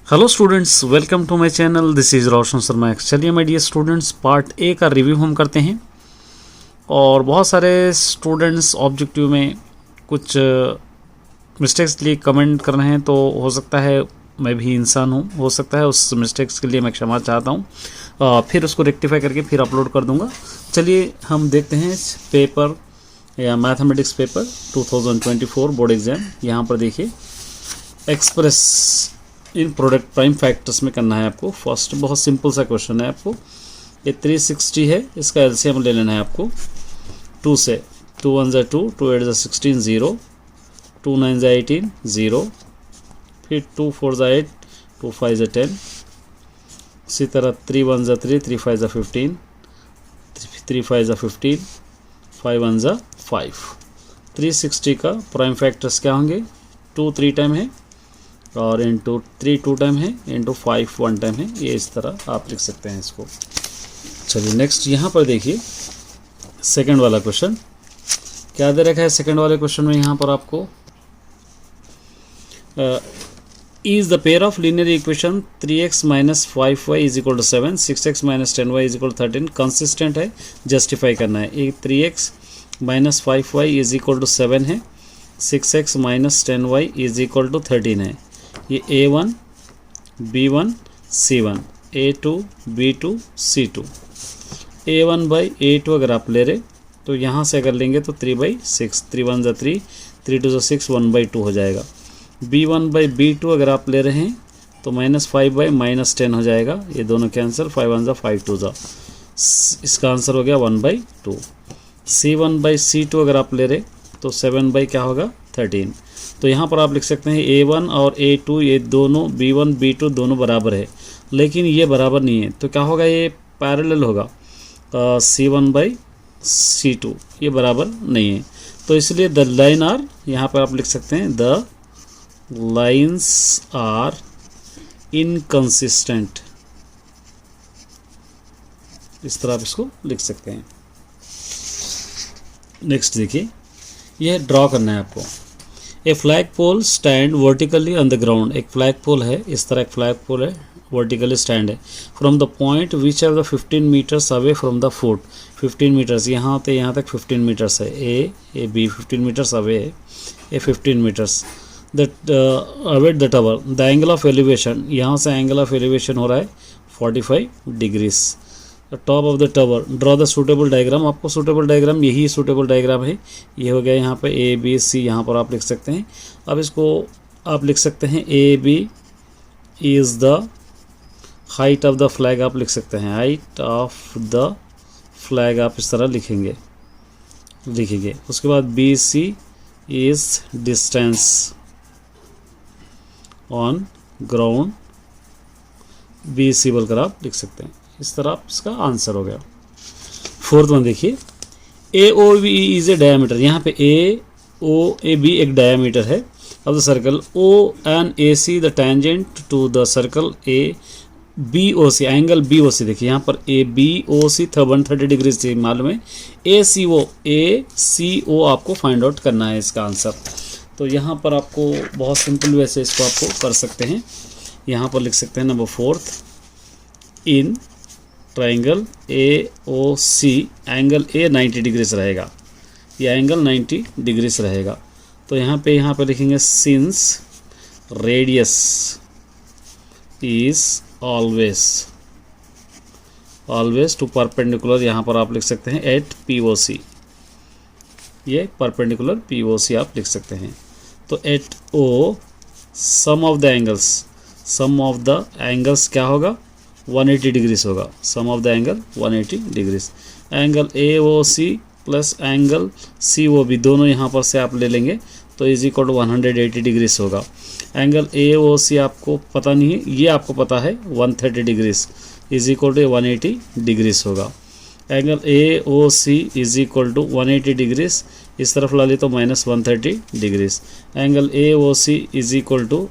Hello students, welcome to my channel. This is Roshan Sharma. चलिए my dear students, part A का review हम करते हैं। और बहुत सारे स्टूडेंट्स ऑब्जेक्टिव में कुछ मिस्टेक्स लिए कमेंट कर रहे हैं, तो हो सकता है मैं भी इंसान हूँ, हो सकता है उस मिस्टेक्स के लिए मैं क्षमा चाहता हूँ। फिर उसको रेक्टिफाई करके फिर अपलोड कर दूँगा। चलिए हम देखते हैं पेपर या मैथमेटिक्स पेपर 2024 बोर्ड एग्ज़ाम। यहाँ पर देखिए, express in product prime factors में करना है आपको। फर्स्ट बहुत सिंपल सा क्वेश्चन है आपको। ये 360 है, इसका एलसीएम ले लेना है आपको 2 से। 2 1 ज़ा 2, 2 8 ज़ा 16 0, 2 9 ज़ा 18 0, फिर 2 4 ज़ा 8, 2 5 ज़ा 10। इसी तरह 3 1 ज़ा 3, 3 5 ज़ा 15, 3 5 ज़ा 15, 5 1 ज़ा 5। 360 का प्राइम फैक्टर्स क्या होंगे? 2 3 टाइम है, और इंटू 3 2 टाइम है, इंटू 5 1 टाइम है। ये इस तरह आप लिख सकते हैं इसको। चलिए नेक्स्ट यहाँ पर देखिए, सेकंड वाला क्वेश्चन क्या दे रखा है। सेकंड वाले क्वेश्चन में यहाँ पर आपको is the pair of linear equation 3x minus 5y is equal to 7, 6x minus 10y is equal to 13 consistent है, जस्टिफाई करना है। एक 3x minus 5y is equal to 7 है, 6x minus 10y is equal to 13 है। ये A1 B1 C1, A2 B2 C2। A1 by A2 अगर आप ले रहे तो यहाँ से अगर लेंगे तो 3/6, 3 1 ज़ा 3, 3 2 ज़ा 6, 1/2 हो जाएगा। B1 बाई B2 अगर आप ले रहे हैं तो -5 बाई -10 हो जाएगा। ये दोनों कैंसिल, 5 1 ज़ा 5 2 ज़ा, इसका आंसर हो गया 1/2। C1 बाई C2 अगर आप ले रहे तो 7 बाई क्या होगा 13। तो यहाँ पर आप लिख सकते हैं A1 और A2 ये दोनों B1 B2 दोनों बराबर है, लेकिन ये बराबर नहीं है। तो क्या होगा? ये पैरेलल होगा। C1 बाई C2 ये बराबर नहीं है, तो इसलिए द लाइन आर, यहाँ पर आप लिख सकते हैं द लाइन्स आर इनकंसिस्टेंट। इस तरह आप इसको लिख सकते हैं। नेक्स्ट देखिए, यह ड्रॉ करना है आपको। A flag pole stand vertically on the ground. एक फ्लैग पोल है, इस तरह एक फ्लैग पोल है, वर्टिकली स्टैंड है। From the point which are the 15 metres away from the foot. 15 metres यहाँ से यहाँ तक 15 मीटर्स है। ए बी 15 मीटर्स अवे है, a 15 meters that away at the tower. The angle of elevation, यहाँ से एंगल ऑफ एलिवेशन हो रहा है 45 degrees. Top of the tower, draw the suitable diagram. आपको सूटेबल डायग्राम, यही सूटेबल डायग्राम है, ये हो गया यहाँ पे A B C, यहाँ पर आप लिख सकते हैं। अब इसको आप लिख सकते हैं A B is the height of the flag, आप लिख सकते हैं हाइट ऑफ द फ्लैग, आप इस तरह लिखेंगे। उसके बाद B C is distance on ground, B C बोलकर आप लिख सकते हैं। इस तरह आप इसका आंसर हो गया। फोर्थ वन देखिए, A O B is a diameter. यहाँ पे ए ओ ए बी एक डायमीटर है of the circle. O and A C the tangent to the circle. A B O C, angle B O C देखिए, यहाँ पर ए B O सी 130 degree से मालूम है। ए सी ओ आपको फाइंड आउट करना है इसका आंसर। तो यहाँ पर आपको बहुत सिंपल वैसे इसको आपको कर सकते हैं। यहाँ पर लिख सकते हैं number 4 in triangle A O C, angle A 90 degrees रहेगा, ये एंगल 90 डिग्रीज रहेगा। तो यहाँ पे लिखेंगे since radius is always to perpendicular, यहाँ पर आप लिख सकते हैं एट POC, ये परपेंडिकुलर POC आप लिख सकते हैं। तो at O sum of the angles क्या होगा? 180 डिग्रीज होगा। Sum of the angle 180 degrees. Angle AOC plus angle COB दोनों यहाँ पर से आप ले लेंगे तो इज इक्वल टू 180 डिग्रीज होगा। एंगल AOC आपको पता नहीं है, ये आपको पता है 130 degrees is equal to 180 degrees होगा। Angle AOC is equal to 180 degrees, इस तरफ ला ले तो -130 degrees. Angle AOC is equal to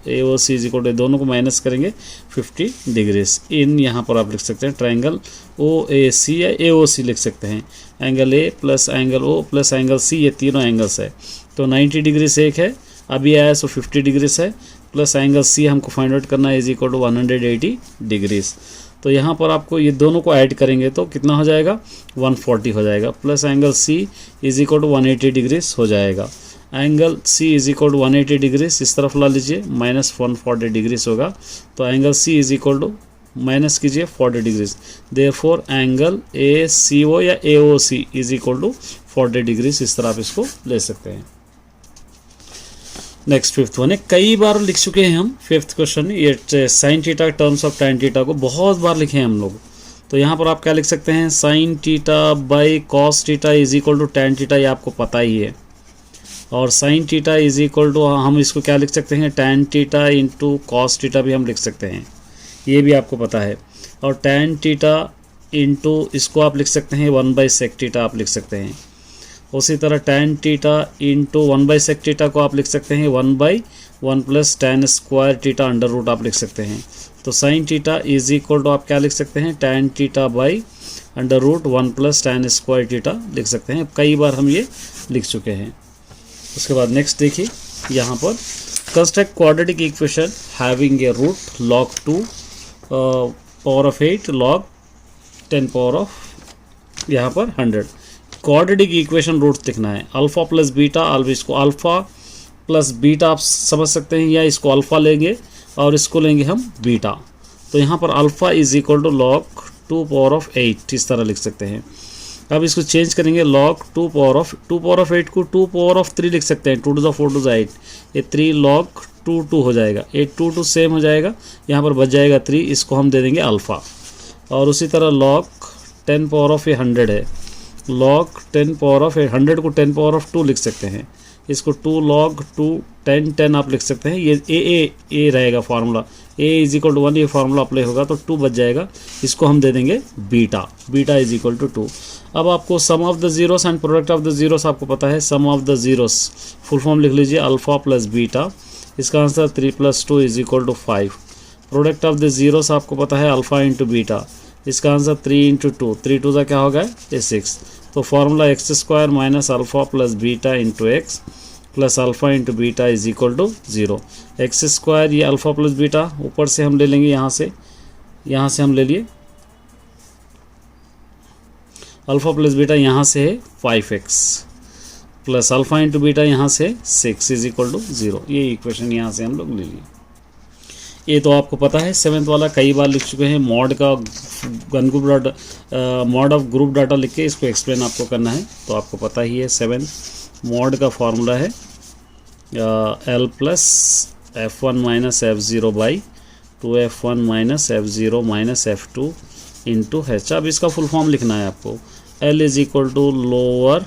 दोनों को माइनस करेंगे 50 डिग्रीज। इन यहाँ पर आप लिख सकते हैं ट्राइंगल OAC या AOC लिख सकते हैं। Angle A plus angle O plus angle C, ये तीनों एंगल्स है। तो 90 डिग्री से एक है, अभी आया सो 50 डिग्री है, प्लस एंगल सी हमको फाइंड आउट करना है इज इक्वल टू 180 डिग्रीज। तो यहाँ पर आपको ये दोनों को ऐड करेंगे तो कितना हो जाएगा 140 हो जाएगा, plus angle C is equal to 180 degrees हो जाएगा। Angle C is equal to 180 degrees इस तरफ ला लीजिए, माइनस 140 डिग्रीज होगा। तो angle C is equal to minus कीजिए 40 degrees, therefore angle A C O या A O C is equal to 40 degrees. इस तरह आप इसको ले सकते हैं। नेक्स्ट फिफ्थ वन है, कई बार लिख चुके हैं हम फिफ्थ क्वेश्चन, ये sine theta terms of tan theta को बहुत बार लिखे हैं हम लोग। तो यहाँ पर आप क्या लिख सकते हैं, sine theta by cos theta is equal to tan theta, ये आपको पता ही है। और sine theta is equal to हम इसको क्या लिख सकते हैं, tan theta into cos theta भी हम लिख सकते हैं, ये भी आपको पता है। और टैन थीटा इंटू इसको आप लिख सकते हैं 1/sec थीटा आप लिख सकते हैं। उसी तरह tan theta into 1/sec theta को आप लिख सकते हैं 1/1 plus tan square theta under root आप लिख सकते हैं। तो sine theta is equal to आप क्या लिख सकते हैं, tan theta by under root 1 plus tan square theta लिख सकते हैं। कई बार हम ये लिख चुके हैं। उसके बाद नेक्स्ट देखिए यहाँ पर, construct quadratic equation having a root log 2 power of 8 log 10 power of यहाँ पर 100। क्वाड्रेटिक इक्वेशन रूट्स लिखना है, अल्फा प्लस बीटा, इसको अल्फा प्लस बीटा आप समझ सकते हैं, या इसको अल्फा लेंगे और इसको लेंगे हम बीटा। तो यहाँ पर alpha is equal to log 2 power of 8 इस तरह लिख सकते हैं। अब इसको चेंज करेंगे, log 2 पावर ऑफ 8 को 2 पावर ऑफ 3 लिख सकते हैं, 2 to the 4 to the 8, ये 3 log 2 हो जाएगा, 8 2 सेम हो जाएगा, यहाँ पर बच जाएगा 3, इसको हम दे देंगे अल्फ़ा। और उसी तरह log 10 पावर ऑफ 100 है, log 10 पावर ऑफ 100 को 10 पावर ऑफ 2 लिख सकते हैं, इसको 2 log 2 10 आप लिख सकते हैं। ये ए रहेगा formula, A is equal to 1, ये फार्मूला अप्लाई होगा तो 2 बच जाएगा, इसको हम दे देंगे बीटा इज इक्वल टू 2। अब आपको sum of the zeros and product of the zeros आपको पता है, sum of the zeros full form लिख लीजिए अल्फा प्लस बीटा, इसका answer 3 + 2 is equal to 5। Product of the zeros आपको पता है अल्फा इंटू बीटा, इसका आंसर 3 × 2, 3 × 2 क्या होगा ये 6। तो formula x² minus alpha plus beta into x plus alpha into beta is equal to 0। x² ये अल्फा प्लस बीटा ऊपर से हम ले लेंगे, यहाँ से हम ले लिए अल्फा प्लस बीटा, यहाँ से है 5x plus alpha into beta यहाँ से 6 इज इक्वल टू 0। ये इक्वेशन यहाँ से हम लोग ले लिए। ये तो आपको पता है, 7th वाला कई बार लिख चुके हैं। मॉड ऑफ ग्रुप डाटा लिख के इसको एक्सप्लेन आपको करना है, तो आपको पता ही है 7 मॉड का फॉर्मूला है L plus F1 minus F0 by 2F1 minus F0 minus F2 into H। अब इसका फुल फॉर्म लिखना है आपको, L is equal to lower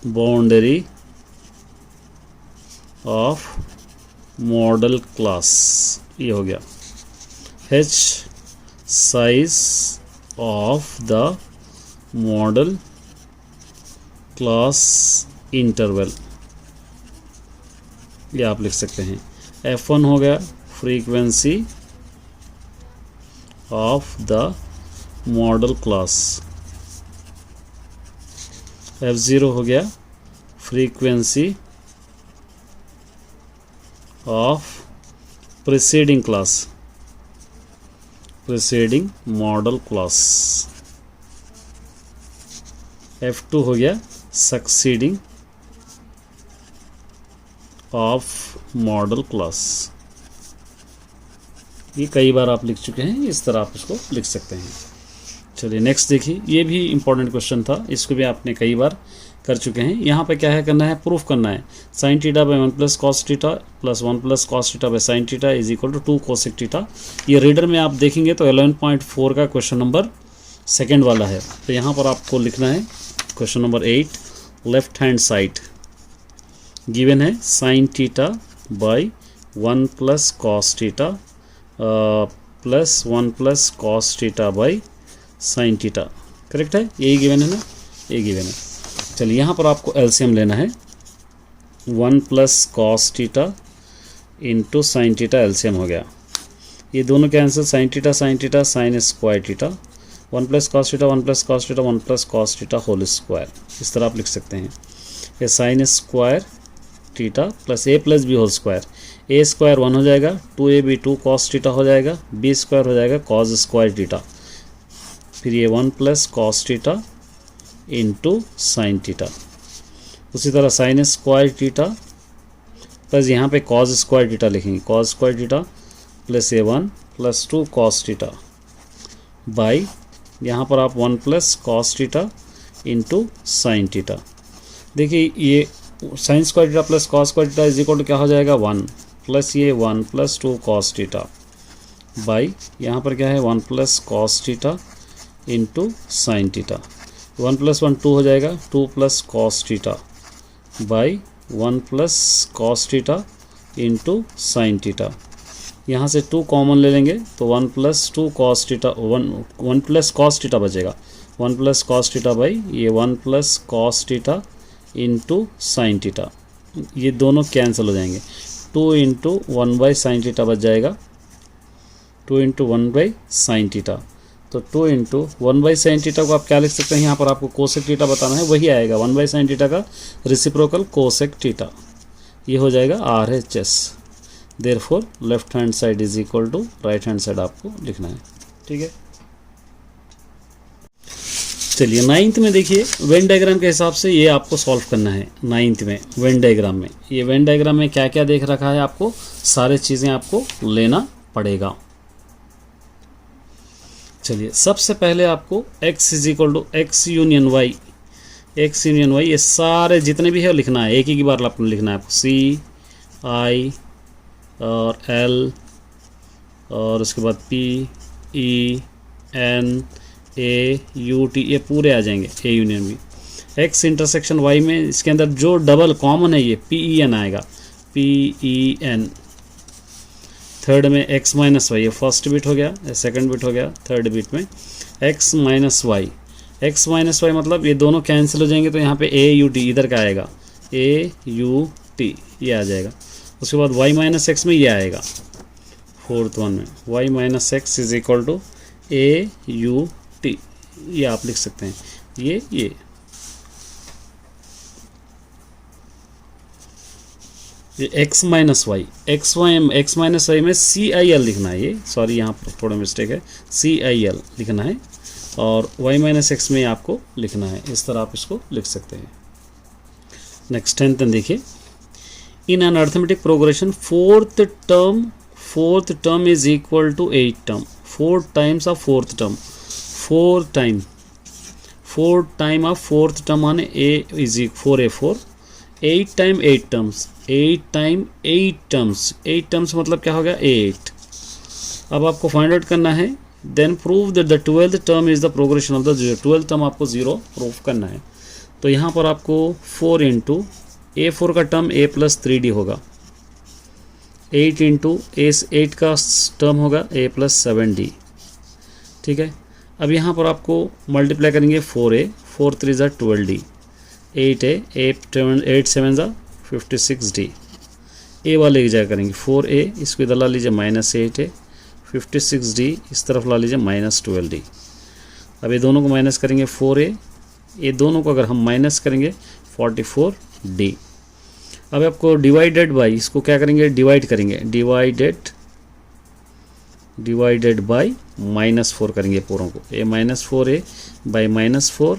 boundary of modal class, ये हो गया। H size of the modal class interval, ये आप लिख सकते हैं। F1 हो गया frequency of the modal class, F0 हो गया frequency of preceding modal class, F2 हो गया सक्सीडिंग ऑफ मॉडल क्लास। ये कई बार आप लिख चुके हैं, इस तरह आप इसको लिख सकते हैं। चलिए नेक्स्ट देखिए, ये भी इंपॉर्टेंट क्वेश्चन था, इसको भी आपने कई बार कर चुके हैं। यहाँ पे क्या है करना है, प्रूफ करना है। Sine theta by 1 plus cos theta plus 1 plus cos theta by sine theta is equal to 2 cosec theta. ये रीडर में आप देखेंगे तो 11.4 का क्वेश्चन नंबर 2 वाला है। तो यहाँ पर आपको लिखना है question number 8, left hand side given है sine theta by 1 plus cos theta plus 1 plus cos theta by sine theta, correct है, यही गिवन है ना, ये गिवन है। चलिए यहाँ पर आपको एलसीएम लेना है, 1 plus cos theta into sine theta, LCM हो गया। ये दोनों cancel, sine theta sine square theta, 1 plus cos theta 1 plus cos theta 1 plus cos theta whole square, इस तरह आप लिख सकते हैं। ये sine square theta plus A plus B whole square, A square 1 हो जाएगा, 2ab 2 cos थीटा हो जाएगा, बी स्क्वायर हो जाएगा cos स्क्वायर थीटा, फिर ये 1 plus cos theta into sine theta. उसी तरह साइन स्क्वायर थीटा प्लस यहाँ पे cos स्क्वायर थीटा लिखेंगे, cos स्क्वायर थीटा प्लस ये 1 प्लस 2 cos थीटा बाई यहाँ पर आप 1 plus cos theta into sine theta. देखिए ये sine square theta plus cos square theta is equal to क्या हो जाएगा 1 प्लस ये 1 प्लस 2 cos थीटा बाई यहाँ पर क्या है 1 plus cos theta into sine theta. 1 plus 1 2 हो जाएगा, 2 plus cos theta by 1 plus cos theta into sine theta. यहाँ से 2 कॉमन ले लेंगे तो 1 plus 2 cos theta 1 plus cos theta बचेगा, 1 प्लस cos थीटा बाई ये 1 plus cos theta into sine theta. ये दोनों कैंसिल हो जाएंगे, 2 इंटू 1 बाई साइन थीटा बच जाएगा, 2 इंटू 1 बाई साइन थीटा। तो 2 इंटू 1 बाई साइन थीटा को आप क्या लिख सकते हैं, यहाँ पर आपको कोसेक थीटा बताना है, वही आएगा 1 बाई साइन थीटा का रेसिप्रोकल कोसेक थीटा। ये हो जाएगा RHS। Therefore left hand side is equal to right hand side आपको लिखना है। ठीक है, चलिए 9th में देखिए वेन डायग्राम के हिसाब से ये आपको सॉल्व करना है। 9th में वेन डायग्राम में, ये वेन डायग्राम में क्या क्या देख रखा है आपको, सारे चीज़ें आपको लेना पड़ेगा। चलिए सबसे पहले आपको x is equal to x union y, x union y, ये सारे जितने भी है लिखना है, एक ही बार आपको लिखना है आपको, C I और L और उसके बाद P E N A U T, ये पूरे आ जाएंगे, A यूनियन भी। X इंटरसेक्शन Y में इसके अंदर जो डबल कॉमन है ये P E N आएगा, P E N। थर्ड में x माइनस वाई, ये फर्स्ट बिट हो गया, सेकंड बिट हो गया, थर्ड बिट में x minus y, x minus y मतलब ये दोनों कैंसिल हो जाएंगे तो यहाँ पे A U T इधर का आएगा, A U T ये आ जाएगा। उसके बाद y माइनस एक्स में ये आएगा, फोर्थ वन में y minus x is equal to A U T, ये आप लिख सकते हैं, ये x minus y, x minus y में CIL लिखना है, ये सॉरी यहाँ पर थोड़ा मिस्टेक है, CIL लिखना है और y माइनस एक्स में आपको लिखना है, इस तरह आप इसको लिख सकते हैं। नेक्स्ट 10th देखिए, in an arithmetic progression fourth term is equal to 8 term, 4 times of fourth term, 4 time of fourth term माने a is 4a4, 8 time 8 terms, 8 time 8 terms, 8 terms मतलब क्या हो गया 8। अब आपको फाइंड आउट करना है, then prove that the 12th term is the progression of the 12th term आपको 0 प्रूव करना है। तो यहाँ पर आपको 4 इंटू A4 का टर्म a प्लस 3d होगा, 8 इंटू 8 का टर्म होगा a प्लस 7d। ठीक है, अब यहाँ पर आपको मल्टीप्लाई करेंगे 4a, 4 3 ज़ा 12d, 8a, 8 7 ज़ा 56d, a वाले की जगह करेंगे 4a, इसको इधर ला लीजिए माइनस 8a, 56d इस तरफ ला लीजिए माइनस 12d। अब ये दोनों को माइनस करेंगे 4a, ये दोनों को अगर हम माइनस करेंगे 44d। अब आपको डिवाइडेड बाई, इसको क्या करेंगे डिवाइड करेंगे, डिवाइडेड बाई -4 करेंगे पूरों को, ये -4a बाई -4,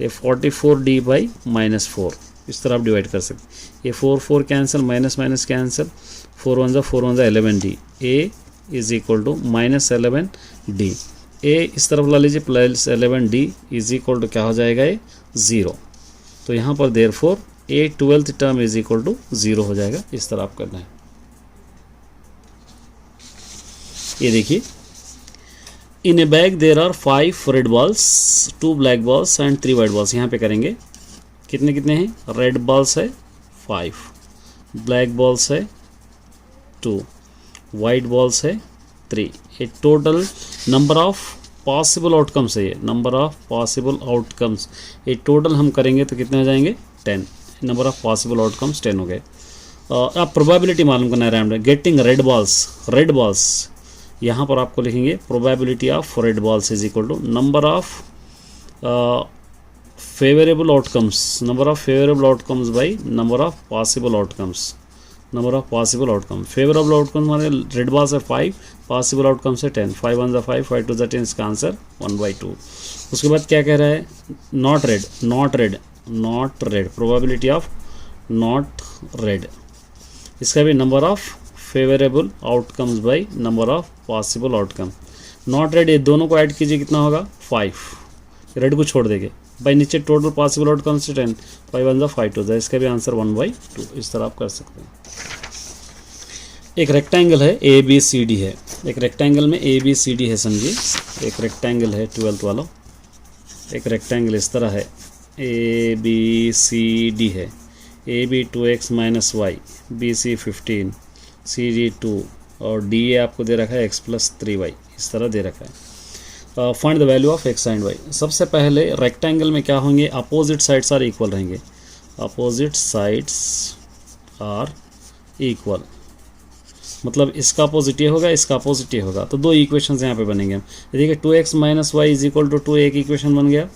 ये 44d बाई -4, इस तरह आप डिवाइड कर सकते हैं। ये 4 कैंसिल, माइनस माइनस कैंसिल, 4 1 ज़ा 11d, a is equal to -11d, a इस तरफ ला लीजिए plus 11d is equal to क्या हो जाएगा ये 0। तो यहाँ पर therefore a 12th term is equal to 0 हो जाएगा, इस तरह आप करना है। ये देखिए, in a bag there are 5 red balls, 2 black balls and 3 white balls. यहाँ पे करेंगे कितने कितने हैं, रेड बॉल्स है 5, ब्लैक बॉल्स है 2, वाइट बॉल्स है 3। ये total number of possible outcomes है, ये नंबर ऑफ पॉसिबल आउटकम्स, ये टोटल हम करेंगे तो कितने हो जाएंगे 10, नंबर ऑफ पॉसिबल आउटकम्स 10 हो गए। अब प्रोबेबिलिटी मालूम करना है रैंडम गेटिंग रेड बॉल्स, यहाँ पर आपको लिखेंगे probability of red balls is equal to number of favourable outcomes, by number of possible outcomes, number of possible outcome. Favourable outcome हमारे रेड बॉक्स है 5, पॉसिबल आउटकम से 10, 5 1 ज़ा 5, 5 2 ज़ा 10, इसका आंसर 1/2। उसके बाद क्या कह रहा है, not red, not red, not red, probability of not red, इसका भी number of favourable outcomes by number of possible outcome. Not red, ये दोनों को ऐड कीजिए, कितना होगा 5, रेड को छोड़ देंगे, भाई नीचे टोटल पॉसिबल आउटकम से 10, 5 1 ज़ा 5 2 ज़ा, इसका भी आंसर 1/2। इस तरह आप कर सकते हैं। एक रेक्टेंगल है ABCD है, एक रेक्टेंगल में ABCD है, समझिए एक रेक्टेंगल है 12th वाला, एक रेक्टेंगल इस तरह है ABCD है, AB 2x - y, BC 15, CD 2 और DA आपको दे रखा है x + 3y, इस तरह दे रखा है। Find the value of x and y। सबसे पहले रेक्टेंगल में क्या होंगे, अपोजिट साइड्स आर इक्वल रहेंगे, अपोजिट साइड्स आर इक्वल, मतलब इसका अपोजिट ये होगा, इसका अपोजिट ये होगा, तो दो इक्वेशंस यहाँ पे बनेंगे। देखिए 2x - y = 2 एक इक्वेशन बन गया,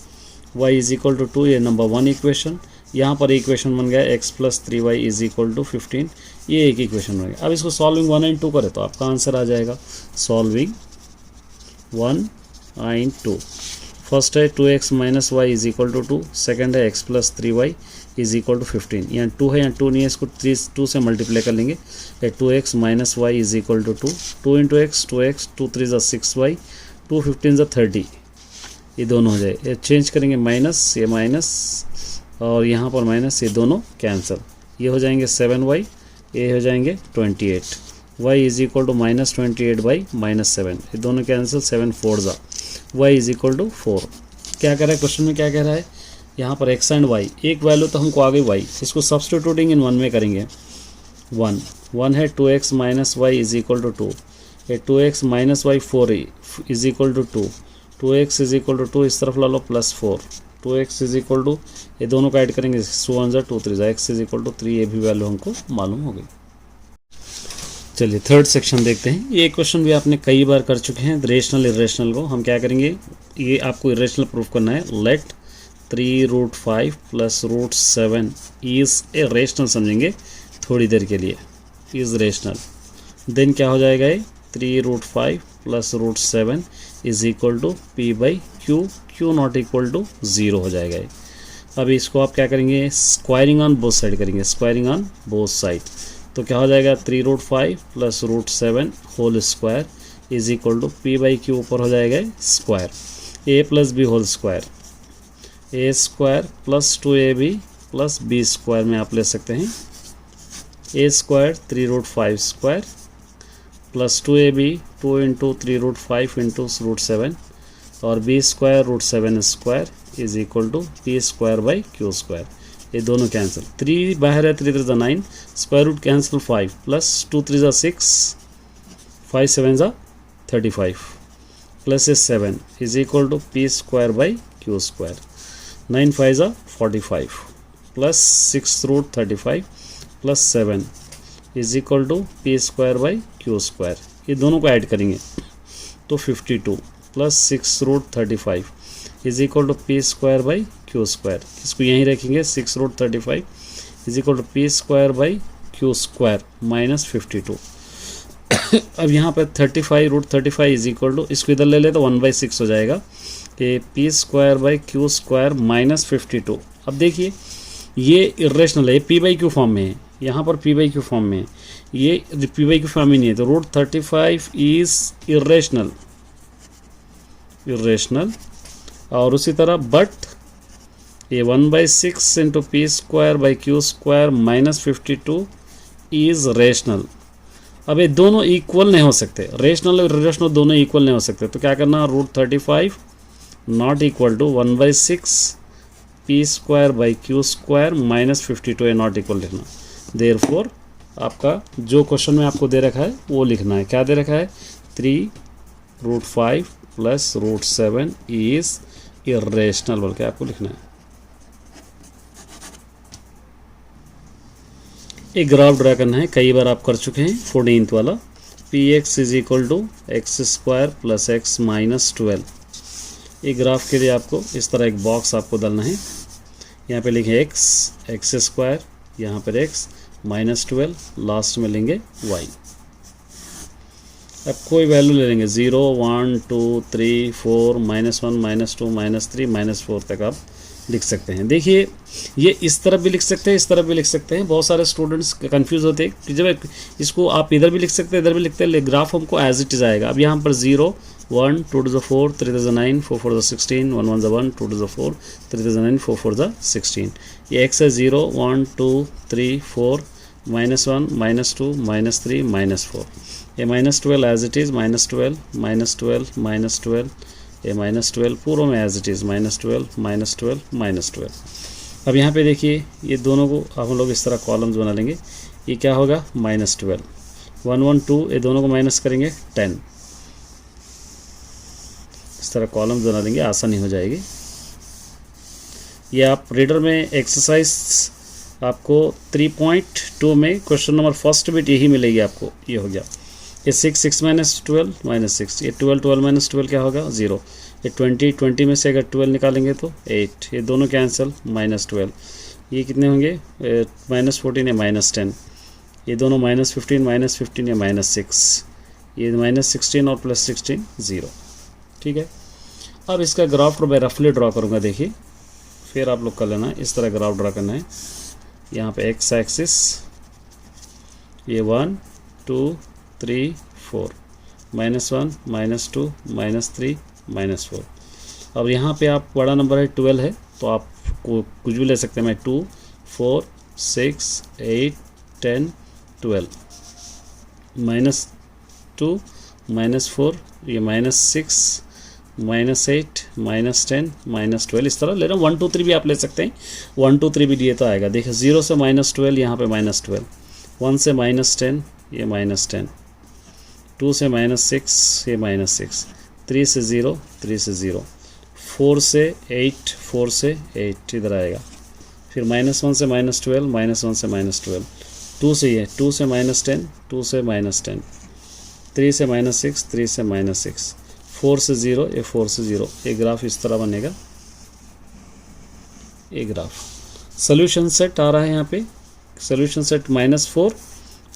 y = 2 ये नंबर 1 इक्वेशन, यहाँ पर इक्वेशन बन गया x + 3y = 15, ये एक इक्वेशन बन गया। अब इसको सॉल्विंग 1 और 2 करें तो आपका आंसर आ जाएगा, सॉल्विंग 1 and 2। फर्स्ट है 2x - y = 2, सेकंड है x + 3y = 15, यहाँ 2 है, यहाँ 2 नहीं है, इसको 2 से मल्टीप्लाई कर लेंगे, 2x - y = 2, 2 × x 2x, 2 3 ज़ा 6y, 2 15 ज़ा 30, ये दोनों हो जाए, ये चेंज करेंगे माइनस, ये माइनस और यहाँ पर माइनस, ये दोनों कैंसिल, ये हो जाएंगे 7y, ये हो जाएंगे 28, y = -28/- 7, ये दोनों कैंसिल, 7 4 ज़ा, y = 4। क्या कह रहा है क्वेश्चन में, क्या कह रहा है, यहाँ पर x एंड y, एक वैल्यू तो हमको आ गई y, इसको सब्स्टिट्यूटिंग इन 1 में करेंगे, 1 है 2x - y = 2, ये 2x - y 4 = 2, 2x = 2 इस तरफ ला लो +4, 2x = ये दोनों को ऐड करेंगे, 1 ज़ा 2 3 ज़ा, x = 3, ये भी वैल्यू हमको मालूम हो गई। चलिए थर्ड सेक्शन देखते हैं। ये क्वेश्चन भी आपने कई बार कर चुके हैं, रेशनल इरेशनल को हम क्या करेंगे, ये आपको इरेशनल प्रूफ करना है। लेट 3√5 + √7 इज़ ए रेशनल, समझेंगे थोड़ी देर के लिए, इज़ रेशनल, देन क्या हो जाएगा, ये 3√5 + √7 = P/Q, Q ≠ 0 हो जाएगा ये। अब इसको आप क्या करेंगे, स्क्वायरिंग ऑन बोथ साइड करेंगे, स्क्वायरिंग ऑन बोथ साइड, तो क्या हो जाएगा 3√5 + √7 होल स्क्वायर = P/Q, ऊपर हो जाएगा square, a + b whole square, a² + 2ab + b square में आप ले सकते हैं, a² 3√5 स्क्वायर + 2ab 2 × 3√5 × √7 और b² √7 स्क्वायर = P²/Q², ये दोनों कैंसिल, 3 बाहर है, 3 3 ज़ा 9, स्क्वायर रूट कैंसिल 5 + 2 3 ज़ा 6, 5 7 ज़ा 35 + 7 = P²/Q², 9 5 ज़ा 45 + 6√35 + 7 = P²/Q², ये दोनों को ऐड करेंगे तो 52 + 6√35 = P²/Q², इसको यहीं रखेंगे, 6√35 = P²/Q² -52। अब यहाँ पर 35√35 इसको इधर ले ले तो 1/6 हो जाएगा, कि P²/Q² -52। अब देखिए ये इरेशनल है, P/Q फॉर्म में है, यहाँ पर P/Q फॉर्म में है, ये P/Q फॉर्म में नहीं है, तो √35 इज़ इरेशनल, और उसी तरह बट ये 1/6 × P²/Q² -52 इज़ रेशनल। अब ये दोनों इक्वल नहीं हो सकते, रेशनल और इरेशनल दोनों इक्वल नहीं हो सकते, तो क्या करना, √35 ≠ 1/6 P²/Q² -52 ये नॉट इक्वल लिखना। देयरफॉर आपका जो क्वेश्चन में आपको दे रखा है वो लिखना है, क्या दे रखा है, 3√5 + √7 इज़ इरेशनल बोल के आपको लिखना है। एक ग्राफ ड्रा करना है, कई बार आप कर चुके हैं, 14th वाला, Px = x² + x - 12। एक ग्राफ के लिए आपको इस तरह एक बॉक्स आपको डालना है, यहाँ पे लिखें x² यहाँ पर x -12, लास्ट में लेंगे y। अब कोई वैल्यू ले लेंगे 0, 1, 2, 3, 4, -1, -2, -3, -4 तक आप लिख सकते हैं। देखिए ये इस तरफ भी लिख सकते हैं, इस तरफ भी लिख सकते हैं। बहुत सारे स्टूडेंट्स कंफ्यूज होते हैं कि जब इसको आप इधर भी लिख सकते हैं, इधर भी लिखते हैं, ग्राफ हमको एज इट इज़ आएगा। अब यहाँ पर 0, 1, 2 to the 4, 3 to the 9, 4 4 the 16, 1 1 the 1, 2 to the 4, 3 to the 9, 4 4 the 16। ये x है 0, 1, 2, 3, 4, -1, -2, -3, -4। ये -12 एज इट इज़, -12, -12, -12, ये -12 पूरों में एज इट इज़, -12, -12, -12। अब यहाँ पे देखिए ये दोनों को हम लोग इस तरह कॉलम्स बना लेंगे। ये क्या होगा -12, 1 1 2, ये दोनों को माइनस करेंगे 10। इस तरह कॉलम्स बना लेंगे, आसानी हो जाएगी। ये आप रीडर में एक्सरसाइज आपको 3.2 में क्वेश्चन नंबर फर्स्ट बिट यही मिलेगी आपको। ये हो गया, ये 6 6 -12 -6, ये 12 12 -12 क्या होगा 0। ये 20 20 में से अगर 12 निकालेंगे तो 8, ये दोनों कैंसिल, -12। ये कितने होंगे -14 या -10, ये दोनों -15 -15 या -6, ये -16 और +16 0। ठीक है, अब इसका ग्राफ मैं रफली ड्रॉ करूँगा। देखिए फिर आप लोग कर लेना, इस तरह ग्राफ ड्रॉ करना है। यहाँ पे x एक्सिस ये 1 2 3 4, -1 -2 -3 -4। अब यहाँ पे आप बड़ा नंबर है 12 है, तो आप कुछ भी ले सकते हैं। मैं 2 4 6 8 10 12, -2 -4, ये -6 -8 -10 -12, इस तरह ले रहा हूँ। 1 2 3 भी आप ले सकते हैं, 1 2 3 भी दिए तो आएगा। देखिए 0 से -12, यहाँ पे -12, 1 से -10, ये -10, 2 से -6, ये -6, 3 से 0, 3 से 0, 4 से 8, 4 से 8 इधर आएगा। फिर -1 से -12, -1 से -12, 2 से ये 2 से -10, 2 से -10, 3 से -6, 3 से -6, 4 से 0, ये 4 से 0। ये ग्राफ इस तरह बनेगा। ये ग्राफ सोल्यूशन सेट आ रहा है यहाँ पे, सोल्यूशन सेट -4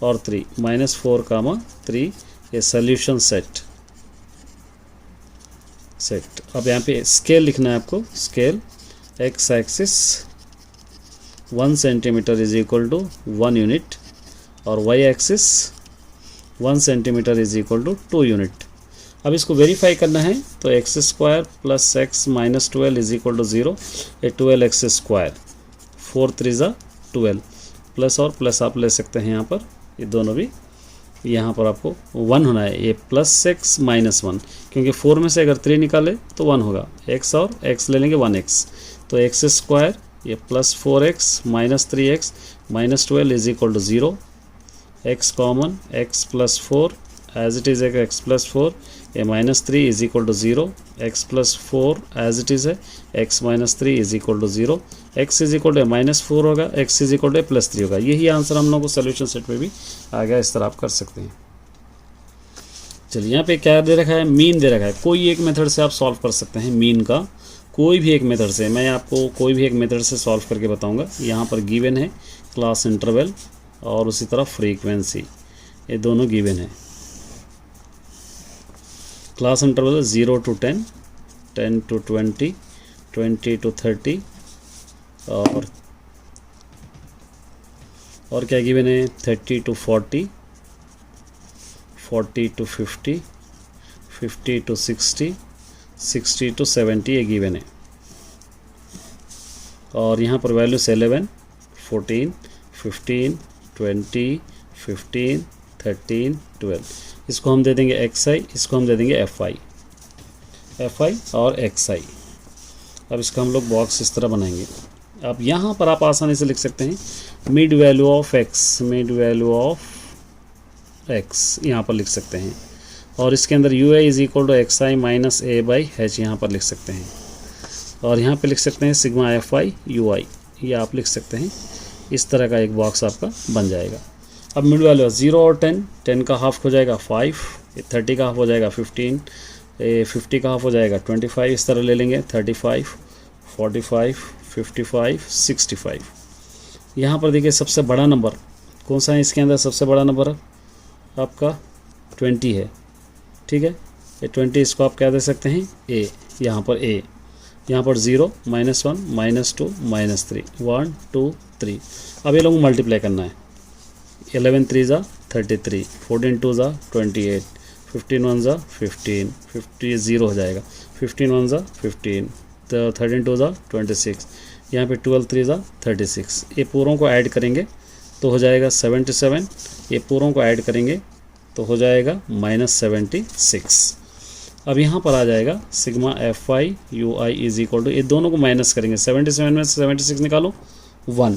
और 3, -4, 3, ये सोल्यूशन सेट। अब यहाँ पे स्केल लिखना है आपको। Scale x axis 1 centimetre is equal to 1 unit और y axis 1 centimetre is equal to 2 unit. अब इसको वेरीफाई करना है तो x² + x - 12 is equal to 0, ये 12x², 4 3 12, प्लस और प्लस आप ले सकते हैं यहाँ पर, ये दोनों भी यहाँ पर आपको 1 होना है। ये +x - 1, क्योंकि 4 में से अगर 3 निकाले तो 1 होगा। x और x ले लेंगे 1x, तो x², ये +4x - 3x - 12 is equal to 0, x common, x +4 as it is है, x +4, ये -3 is equal to 0, x +4 as it is है, x - 3 is equal to 0, x is equal to -4 होगा, x is equal to +3 होगा। यही answer हम लोग को solution set में भी आ गया। इस तरह आप कर सकते हैं। चलिए यहाँ पे क्या दे रखा है, मीन दे रखा है। कोई एक मेथड से आप सॉल्व कर सकते हैं मीन का, कोई भी एक मेथड से। मैं आपको कोई भी एक मेथड से सॉल्व करके बताऊँगा। यहाँ पर गिवन है क्लास इंटरवल और उसी तरह फ्रीक्वेंसी, ये दोनों गिवन है। Class interval 0 to 10, 10 to 20, 20 to 30 और क्या गिवन है 30 to 40, 40 to 50, 50 to 60, 60 to 70 ये गिवन है। और यहाँ पर वैल्यूज 11, 14, 15, 20, 15, 13, 12। इसको हम दे देंगे xi, इसको हम दे देंगे fi और xi। अब इसका हम लोग बॉक्स इस तरह बनाएंगे। अब यहाँ पर आप आसानी से लिख सकते हैं mid value of x, mid value of x यहाँ पर लिख सकते हैं। और इसके अंदर ui is equal to xi minus a/h यहाँ पर लिख सकते हैं। और यहाँ पे लिख सकते हैं सिग्मा fi ui, ये आप लिख सकते हैं। इस तरह का एक बॉक्स आपका बन जाएगा। अब मिड वैल्यू 0 और 10, 10 का हाफ हो जाएगा 5, 30 का हाफ हो जाएगा 15, 50 का हाफ हो जाएगा 25, इस तरह ले लेंगे 35, 45, 55, 65। यहाँ पर देखिए सबसे बड़ा नंबर कौन सा है इसके अंदर सबसे बड़ा नंबर आपका 20 है, ठीक है। ये 20 इसको आप क्या दे सकते हैं ए, यहाँ पर ए, यहाँ पर 0 -1 -2 -3 1 2 3। अब ये लोग मल्टीप्लाई करना है। 11 3 ज़ा 33, 14 2 ज़ा 28, 15 1 ज़ा 15, 50 0 हो जाएगा, 15 1 ज़ा 15, 13 2 ज़ा 26, यहाँ पे 12 3 ज़ा 36। ये पूरों को ऐड करेंगे तो हो जाएगा 77, ये पूरों को ऐड करेंगे तो हो जाएगा -76। अब यहाँ पर आ जाएगा sigma FI UI is equal to, ये दोनों को माइनस करेंगे, 77 में से 76 निकालो 1,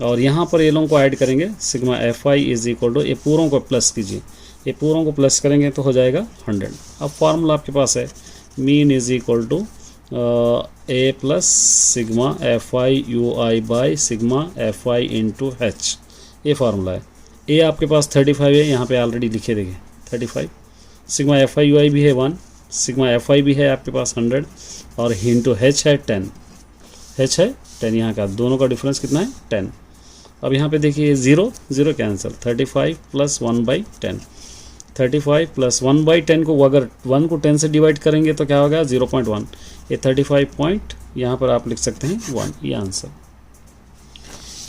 और यहाँ पर ये लोगों को ऐड करेंगे sigma FI is equal to, ये पूरों को प्लस कीजिए, ये पूरों को प्लस करेंगे तो हो जाएगा 100। अब फार्मूला आपके पास है mean is equal to A plus sigma FI UI by sigma FI into H, ये फार्मूला है। ए आपके पास 35 है, यहाँ पे ऑलरेडी लिखे देखिए 35, सिग्मा FI UI भी है 1, सिग्मा FI भी है आपके पास 100, और इंटू H है 10, H है 10, यहाँ का दोनों का डिफरेंस कितना है 10। अब यहाँ पे देखिए 0 0 कैंसिल, 35 प्लस 1/10, 35 प्लस 1/10 को अगर 1 को 10 से डिवाइड करेंगे तो क्या होगा 0.1, ये 35 पॉइंट यहाँ पर आप लिख सकते हैं 1, ये आंसर।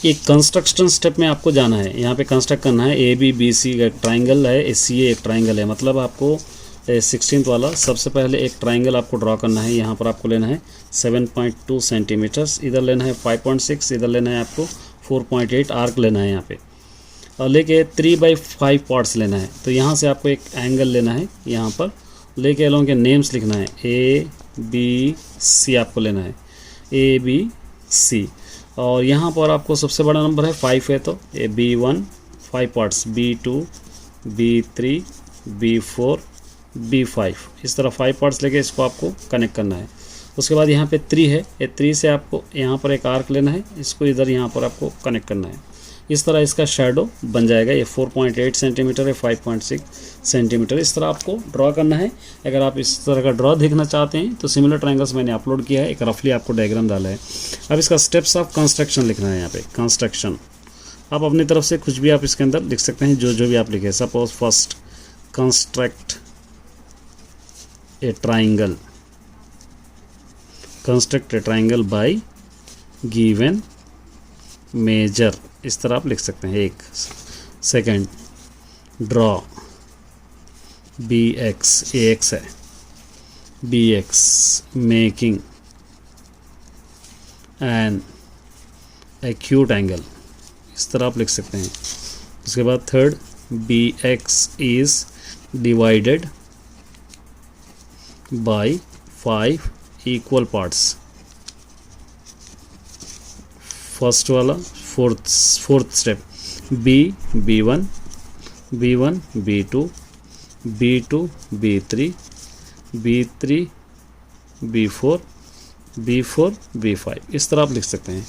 एक कंस्ट्रक्शन स्टेप में आपको जाना है, यहाँ पे कंस्ट्रक्ट करना है ABBC एक ट्राइंगल है, CA एक ट्राइंगल है, मतलब आपको 16th वाला सबसे पहले एक ट्राइंगल आपको ड्रॉ करना है। यहाँ पर आपको लेना है 7.2 सेंटीमीटर्स, इधर लेना है 5.6, इधर लेना है आपको 4.8 आर्क लेना है यहाँ पे, और लेके 3/5 पार्ट्स लेना है। तो यहाँ से आपको एक एंगल लेना है, यहाँ पर लेके लोगों के नेम्स लिखना है ABC आपको लेना है ABC, और यहाँ पर आपको सबसे बड़ा नंबर है 5 है, तो ये B1 5 parts, B2 B3 B4 B5, इस तरह 5 पार्ट्स लेके इसको आपको कनेक्ट करना है। उसके बाद यहाँ पे 3 है, ये 3 से आपको यहाँ पर एक आर्क लेना है, इसको इधर यहाँ पर आपको कनेक्ट करना है। इस तरह इसका शैडो बन जाएगा। ये 4.8 सेंटीमीटर है, 5.6 सेंटीमीटर, इस तरह आपको ड्रॉ करना है। अगर आप इस तरह का ड्रॉ देखना चाहते हैं तो सिमिलर ट्रायंगल्स मैंने अपलोड किया है, एक रफली आपको डायग्राम डाला है। अब इसका स्टेप्स ऑफ कंस्ट्रक्शन लिखना है। यहाँ पे कंस्ट्रक्शन आप अपनी तरफ से कुछ भी आप इसके अंदर लिख सकते हैं, जो भी आप लिखे। Suppose first construct a triangle, construct a triangle by given measure, इस तरह आप लिख सकते हैं। एक सेकंड ड्रॉ BX, AX है BX making an acute angle, इस तरह आप लिख सकते हैं। उसके बाद third BX is divided by 5 equal parts, first वाला fourth step B1 B2 B2 B3 B3 B4 B5, इस तरह आप लिख सकते हैं।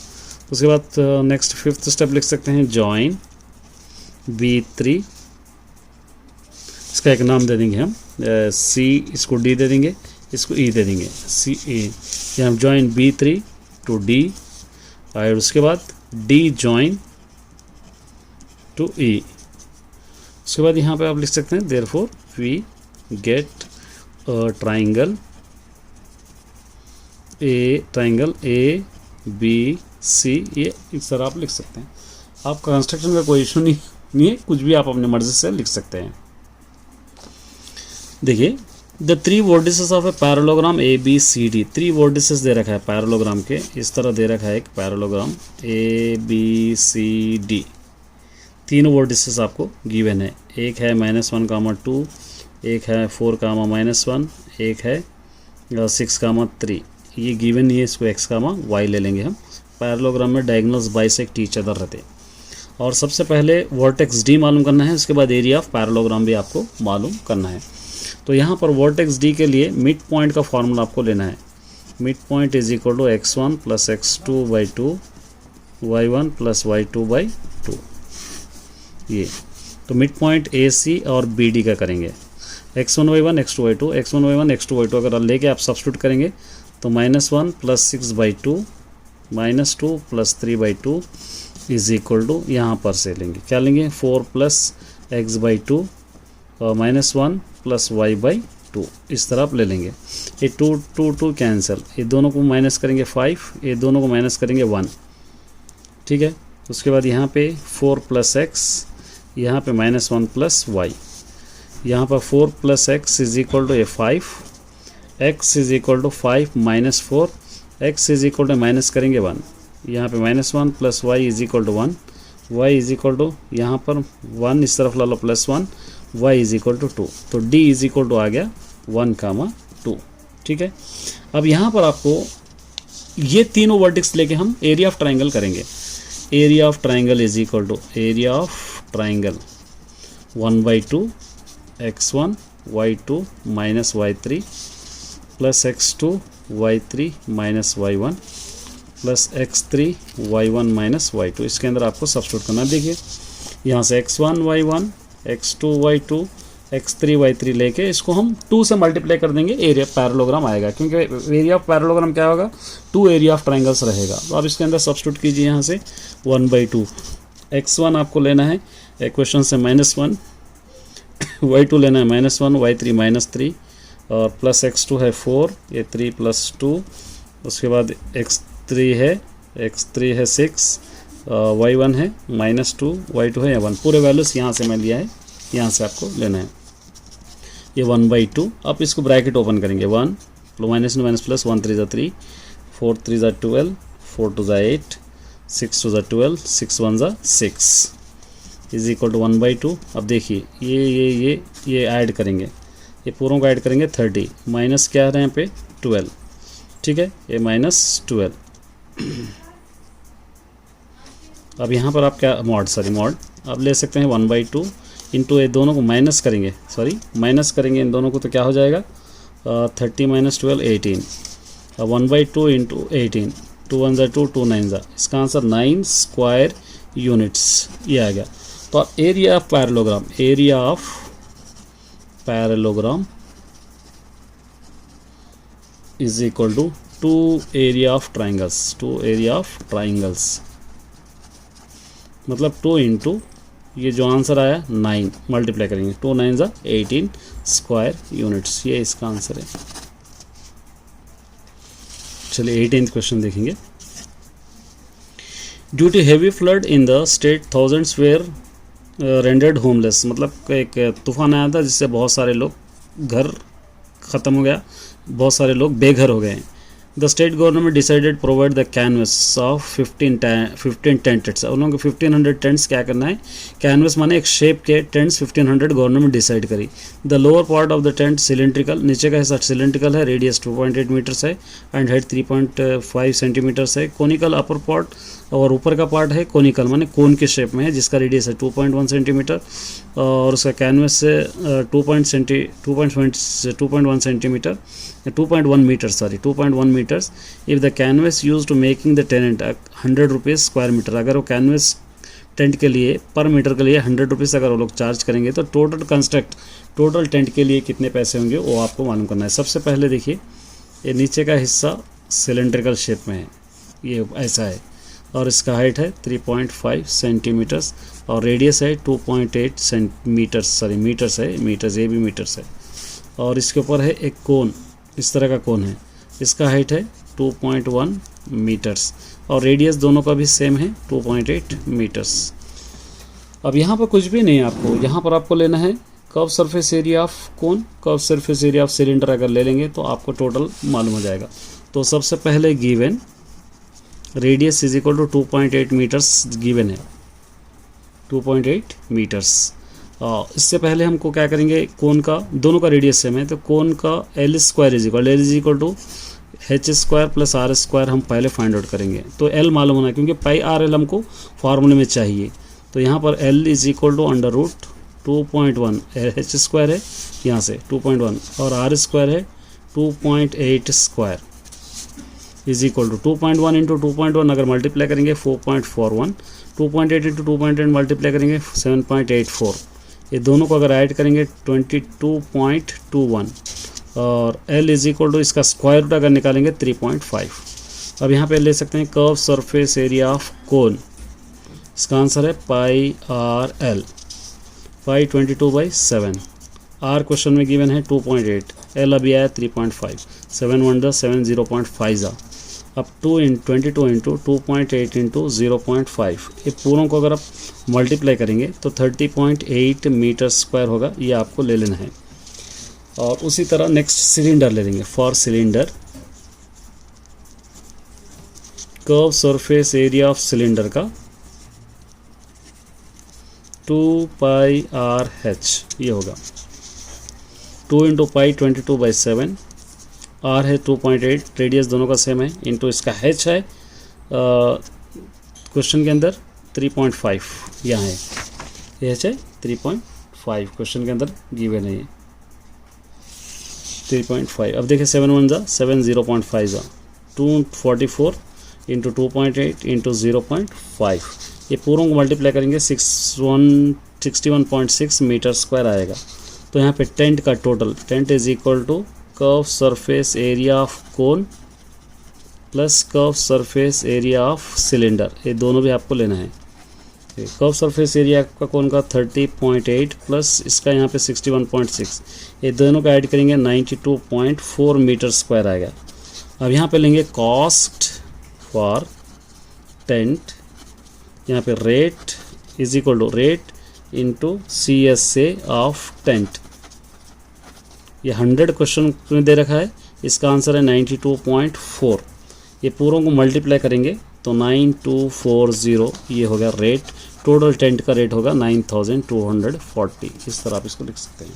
उसके बाद नेक्स्ट फिफ्थ स्टेप लिख सकते हैं जॉइन B3, इसका एक नाम दे देंगे हम C, इसको D दे देंगे, इसको E दे देंगे, CE, हम जॉइन B3 टू D, और उसके बाद D जॉइन टू E। उसके बाद यहाँ पे आप लिख सकते हैं therefore we get triangle ABC, ये इस तरह आप लिख सकते हैं। आप कंस्ट्रक्शन का कोई इशू नहीं है, कुछ भी आप अपने मर्जी से लिख सकते हैं। देखिए the 3 vertices of a parallelogram ABCD, 3 vertices दे रखा है पैरेललोग्राम के, इस तरह दे रखा है एक पैरेललोग्राम ABCD, 3 वर्टिसेस आपको गिवन है। एक है -1, 2, एक है 4, -1, एक है 6, 3, ये गिवन नहीं है, इसको x, y ले लेंगे हम। पैरेललोग्राम में डायगोनल्स बाइसेक्ट ईच अदर रहते हैं। और सबसे पहले वर्टेक्स D मालूम करना है, उसके बाद एरिया ऑफ पैरेललोग्राम भी आपको मालूम करना है। तो यहाँ पर वर्टेक्स D के लिए मिड पॉइंट का फॉर्मूला आपको लेना है। Mid point is equal to x1 + x2/2 y1 + y2/2, ये तो मिड पॉइंट AC और BD का करेंगे। x1 y1 x2 y2, x1 y1 x2 y2 अगर लेके आप सब्स्टिट्यूट करेंगे तो -1 + 6/2 -2 + 3/2, इज इक्वल टू, यहाँ पर से लेंगे क्या लेंगे, 4 प्लस एक्स बाई 2 और -1 प्लस वाई बाई 2, इस तरह आप ले लेंगे। ये 2 कैंसिल, ये दोनों को माइनस करेंगे 5, ये दोनों को माइनस करेंगे 1, ठीक है। उसके बाद यहाँ पे 4 प्लस एक्स, यहाँ पे -1 प्लस वाई, यहाँ पर 4 plus x is equal to ये 5, x is equal to 5 minus 4, x is equal to minus करेंगे 1, यहाँ पे -1 plus y is equal to 1, y is equal to यहाँ पर 1 इस तरफ ला लो +1, y इज इक्वल टू 2, तो d इज इक्वल टू आ गया 1,2, ठीक है। अब यहाँ पर आपको ये तीनों वर्टेक्स लेके हम एरिया ऑफ ट्राइंगल करेंगे। Area of triangle is equal to area of triangle 1/2 x1 y2 minus y3 plus x2 y3 minus y1 plus x3 y1 minus y2। इसके अंदर आपको सब्स्टिट्यूट करना, देखिए यहाँ से x1 y1 x2 y2 x3 y3 लेके इसको हम 2 से मल्टीप्लाई कर देंगे, एरिया पैरेललोग्राम आएगा, क्योंकि एरिया ऑफ पैरेललोग्राम क्या होगा, 2 एरिया ऑफ ट्राइंगल्स रहेगा। तो आप इसके अंदर सब्स्टिट्यूट कीजिए, यहाँ से 1/2 x1 आपको लेना है इक्वेशन से -1, y2 लेना है -1, y3 -3 और प्लस x2 है 4, ये 3 + 2, उसके बाद x3 है 6, y1 है -2, y2 है 1, पूरे वैल्यूज यहाँ से मैं लिया है, यहाँ से आपको लेना है। ये 1/2, आप इसको ब्रैकेट ओपन करेंगे, 1 -, प्लस 1 3 3, 4 3 12, 4 2 8, 6 2 12, 6 1 6 इज इक्वल टू 1/2। अब देखिए ये ऐड करेंगे, ये पूरों को ऐड करेंगे 30, माइनस क्या है यहाँ पे 12, ठीक है, ये -12। अब यहाँ पर आप क्या मॉड आप ले सकते हैं 1/2 इंटू, ये दोनों को माइनस करेंगे इन दोनों को, तो क्या हो जाएगा 30 - 12 18, अब 1/2 इंटू 18, 2 1 2, 2 9, इसका आंसर 9 स्क्वायर यूनिट्स ये आ गया। तो अब area of parallelogram is equal to 2 area of triangles, मतलब 2 इंटू ये जो आंसर आया 9 मल्टीप्लाई करेंगे, 2 9 18 स्क्वायर यूनिट्स, ये इसका आंसर है। चलिए 18th क्वेश्चन देखेंगे। Due to heavy flood in the state thousands were rendered homeless, मतलब एक तूफान आया था जिससे बहुत सारे लोग घर ख़त्म हो गया, बहुत सारे लोग बेघर हो गए। The state government decided provide the canvas of 15 tents, उन लोगों को 1500 टेंट्स क्या करना है, कैनवस माने एक शेप के टेंट्स 1500 गवर्नमेंट डिसाइड करी। The lower part of the tent cylindrical, नीचे का हिस्सा सिलेंड्रिकल है, रेडियस 2.8 मीटर्स है एंड हाइट 3.5 सेंटीमीटर्स है। कोनिकल अपर पार्ट, और ऊपर का पार्ट है कोनिकल माने कोन के शेप में है, जिसका रेडियस है 2.1 सेंटीमीटर और उसका कैनवस से 2.1 centimetre 2.1 metres. If the canvas use to making the tenant 100 rupees square metre, अगर वो कैनवस टेंट के लिए पर मीटर के लिए 100 रुपीज़ अगर वो लोग चार्ज करेंगे तो टोटल टेंट के लिए कितने पैसे होंगे वो आपको मालूम करना है। सबसे पहले देखिए, ये नीचे का हिस्सा सिलेंड्रिकल शेप में है, ये ऐसा है और इसका हाइट है 3.5 सेंटीमीटर्स और रेडियस है 2.8 मीटर्स है, ये भी मीटर्स है। और इसके ऊपर है एक कोन, इस तरह का कोन है, इसका हाइट है 2.1 मीटर्स और रेडियस दोनों का भी सेम है 2.8 मीटर्स। अब यहाँ पर कुछ भी नहीं है आपको, यहाँ पर आपको लेना है curve surface area of cone, curve surface area of cylinder अगर ले लेंगे तो आपको टोटल मालूम हो जाएगा। तो सबसे पहले given radius is equal to 2.8 metres given है, 2.8 मीटर्स। इससे पहले हमको क्या करेंगे, कोन का दोनों का रेडियस सेम है तो कोन का L square is equal to h² plus r² हम पहले फाइंड आउट करेंगे। तो L मालूम होना है क्योंकि πr/L हमको फार्मूले में चाहिए। तो यहाँ पर L is equal to √2.1 h² है यहाँ से 2.1 और r² है 2.8 square is equal to 2.1 into 2.1 अगर मल्टीप्लाई करेंगे 4.41, 2.8 इंटू 2.8 मल्टीप्लाई करेंगे 7.84, ये दोनों को अगर ऐड करेंगे 22.21 और L इज इक्वल टू इसका स्क्वायर रूट अगर निकालेंगे 3.5। अब यहाँ पे ले सकते हैं curve surface area of cone, इसका आंसर है pi r l, pi 22/7। R question में गिवन है 2.8, एल अभी आया 3.5, 7 1 द 7 0.5 जा। अब 2 इन 22 इंटू 2.8 इंटू 0.5, ये पूरों को अगर आप मल्टीप्लाई करेंगे तो 30.8 मीटर स्क्वायर होगा, ये आपको ले लेना है। और उसी तरह नेक्स्ट सिलेंडर ले लेंगे। For cylinder, curve surface area of cylinder का 2 पाई आर एच ये होगा। 2 इंटू पाई 22/7, आर है 2.8, रेडियस दोनों का सेम है, इंटू इसका एच है क्वेश्चन के अंदर 3.5 यहाँ है, एच है 3.5 क्वेश्चन के अंदर गिवन है 3.5। अब देखिए 7 1 जा 7 0.5 जा, 244 इंटू 2.8 इंटू 0.5, ये पूरों को मल्टीप्लाई करेंगे 61.6 मीटर स्क्वायर आएगा। तो यहाँ पे टेंट का total, tent is equal to curve surface area of cone plus curve surface area of cylinder, ये दोनों भी आपको लेना है। कर्व सरफेस एरिया का कोन का 30.8 प्लस इसका यहाँ पे 61.6, ये दोनों का ऐड करेंगे 92.4 मीटर स्क्वायर आएगा। अब यहाँ पे लेंगे कॉस्ट फॉर टेंट, यहाँ पे rate is equal to rate into C S A of tent. ये 100 क्वेश्चन में दे रखा है, इसका आंसर है 92.4। ये पूरों को मल्टीप्लाई करेंगे तो 9240 ये हो गया रेट। टोटल टेंट का रेट होगा 9240, इस तरह आप इसको लिख सकते हैं।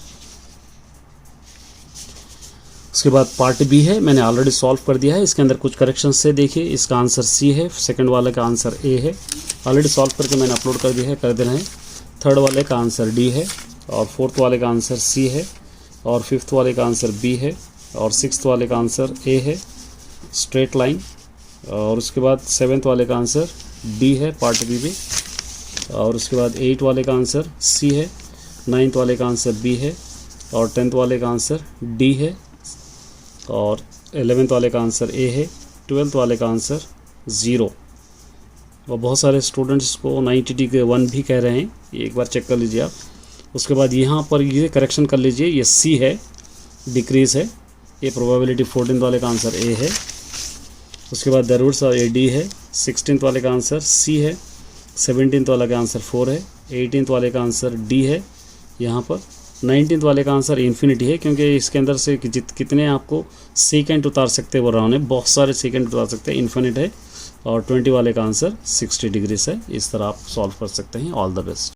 उसके बाद पार्ट बी है, मैंने ऑलरेडी सॉल्व कर दिया है, इसके अंदर कुछ करेक्शन से देखिए। इसका आंसर सी है, सेकंड वाले का आंसर ए है, ऑलरेडी सॉल्व करके मैंने अपलोड कर दिया है, कर देना है। थर्ड वाले का आंसर डी है, और फोर्थ वाले का आंसर सी है, और फिफ्थ वाले का आंसर बी है, और सिक्स्थ वाले का आंसर ए है स्ट्रेट लाइन, और उसके बाद सेवेंथ वाले का आंसर डी है पार्ट बी में, और उसके बाद 8 वाले का आंसर सी है, 9th वाले का आंसर बी है, और 10th वाले का आंसर डी है, और 11th वाले का आंसर ए है, 12th वाले का आंसर 0। और बहुत सारे स्टूडेंट्स को 90 के 1 भी कह रहे हैं, ये एक बार चेक कर लीजिए आप। उसके बाद यहाँ पर ये करेक्शन कर लीजिए, ये सी है, डिक्रीज है, ये प्रोबेबिलिटी 14th वाले का आंसर ए है। उसके बाद the roots of A D है, 16th वाले का आंसर सी है, 17th वाले का आंसर 4 है, 18th वाले का आंसर डी है यहाँ पर, 19th वाले का आंसर इन्फिनिटी है, क्योंकि इसके अंदर से कितने आपको सेकेंड उतार सकते हैं वो राउंड है, बहुत सारे सेकेंड उतार सकते हैं, इन्फिनिट है। और 20 वाले का आंसर 60 डिग्री है। इस तरह आप सॉल्व कर सकते हैं। All the best.